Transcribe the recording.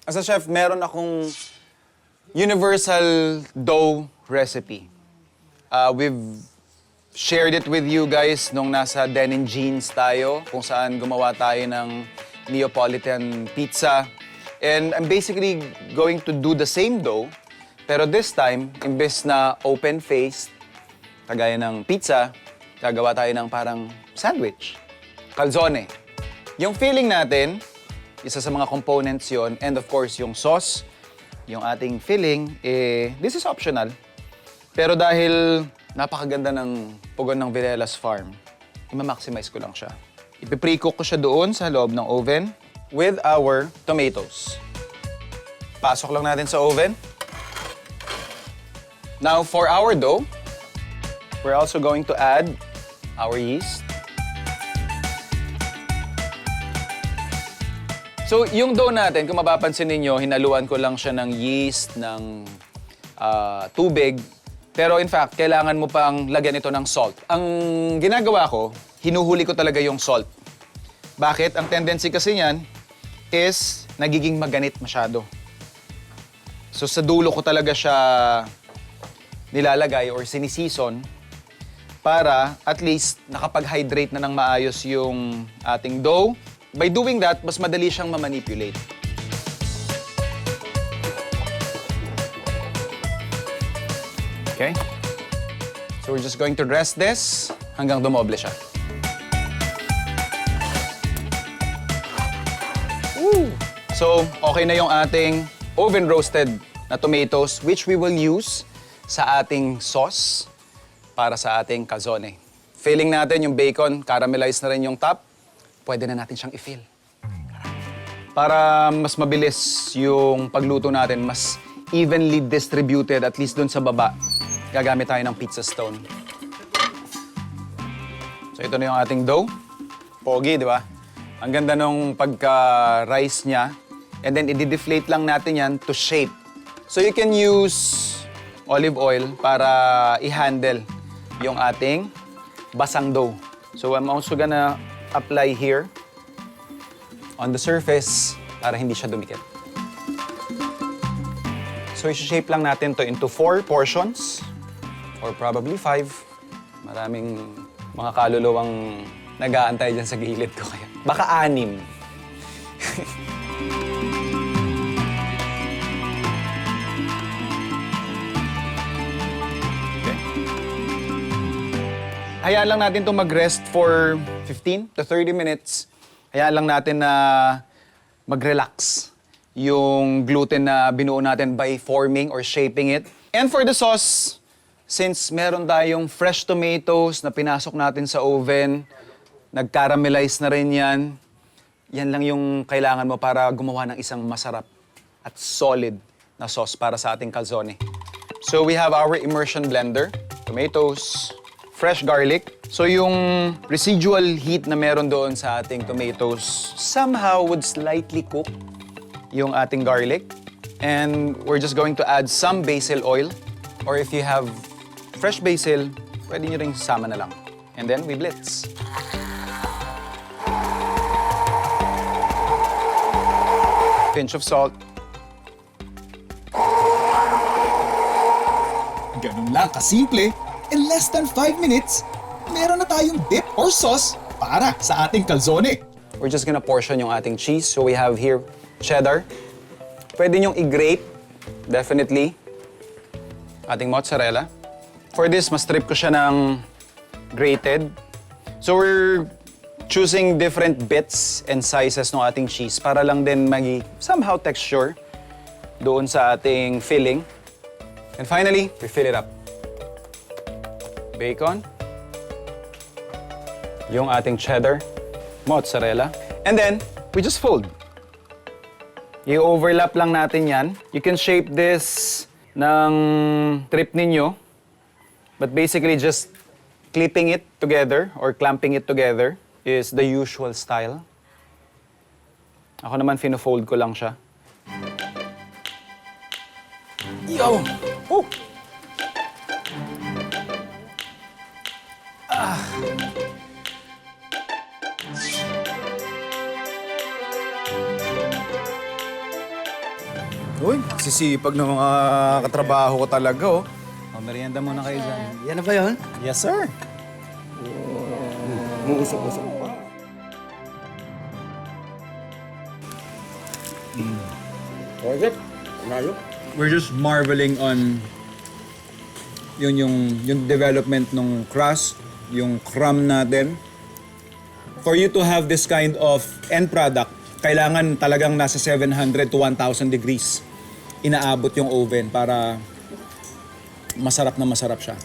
As a chef, meron akong universal dough recipe. We've shared it with you guys nung nasa Denim Jeans tayo, kung saan gumawa tayo ng Neapolitan pizza. And I'm basically going to do the same dough, pero this time, imbes na open-faced, kagaya ng pizza, gagawa tayo ng parang sandwich. Calzone. Yung filling natin, isa sa mga components yon, and of course, yung sauce, yung ating filling, this is optional. Pero dahil napakaganda ng pugon ng Vilelas Farm, i-maximize ko lang siya. Ipi-pre-cook ko siya doon sa loob ng oven with our tomatoes. Pasok lang natin sa oven. Now, for our dough, we're also going to add our yeast. So, yung dough natin, kung mapapansin ninyo, hinaluan ko lang siya ng yeast, ng tubig. Pero in fact, kailangan mo pang lagyan ito ng salt. Ang ginagawa ko, hinuhuli ko talaga yung salt. Bakit? Ang tendency kasi niyan is nagiging maganit masyado. So sa dulo ko talaga siya nilalagay or sinisison para at least nakapag-hydrate na ng maayos yung ating dough. By doing that, mas madali siyang mamanipulate. Okay? So we're just going to rest this hanggang dumoble siya. Woo! So, okay na yung ating oven-roasted na tomatoes, which we will use sa ating sauce para sa ating calzone. Filling natin yung bacon, caramelize na rin yung top. Pwede na natin siyang i-fill. Para mas mabilis yung pagluto natin, mas evenly distributed, at least dun sa baba, gagamit tayo ng pizza stone. So ito na yung ating dough. Pogi, di ba? Ang ganda nung pagka-rice niya. And then, i-deflate lang natin yan to shape. So you can use olive oil para i-handle yung ating basang dough. So I'm also gonna apply here on the surface para hindi siya dumikit. So i-shape lang natin to into 4 portions or probably 5. Maraming mga kaluluwang nag-aantay dyan sa gilid ko kaya. Baka 6. Hayaan lang natin itong mag-rest for 15 to 30 minutes. Hayaan lang natin na mag-relax yung gluten na binuo natin by forming or shaping it. And for the sauce, since meron tayong fresh tomatoes na pinasok natin sa oven, nag-caramelize na rin yan, yan lang yung kailangan mo para gumawa ng isang masarap at solid na sauce para sa ating calzone. So we have our immersion blender, tomatoes, fresh garlic. So yung residual heat na meron doon sa ating tomatoes somehow would slightly cook yung ating garlic. And we're just going to add some basil oil. Or if you have fresh basil, pwede nyo rin sama na lang. And then we blitz. Pinch of salt. Ganun lang kasimple. In less than 5 minutes, meron na tayong dip or sauce para sa ating calzone. We're just gonna portion yung ating cheese. So we have here cheddar. Pwede nyong i-grate, definitely. Ating mozzarella. For this, mas-strip ko siya ng grated. So we're choosing different bits and sizes ng ating cheese para lang din somehow texture doon sa ating filling. And finally, we fill it up. Bacon, yung ating cheddar, mozzarella, and then we just fold. I-overlap lang natin yan. You can shape this ng trip ninyo, but basically just clipping it together or clamping it together is the usual style. Ako naman, fino-fold ko lang siya. Yo! Oh! Uy, sisipag ng mga katrabaho ko talaga, oh. Merienda muna kayo dyan. Yan na ba yun? Yes, sir. Muusok-usok pa. Okay, Mayo. We're just marveling on yung development ng crust, yung crumb natin. For you to have this kind of end product, kailangan talagang nasa 700 to 1,000 degrees inaabot yung oven para masarap na masarap siya.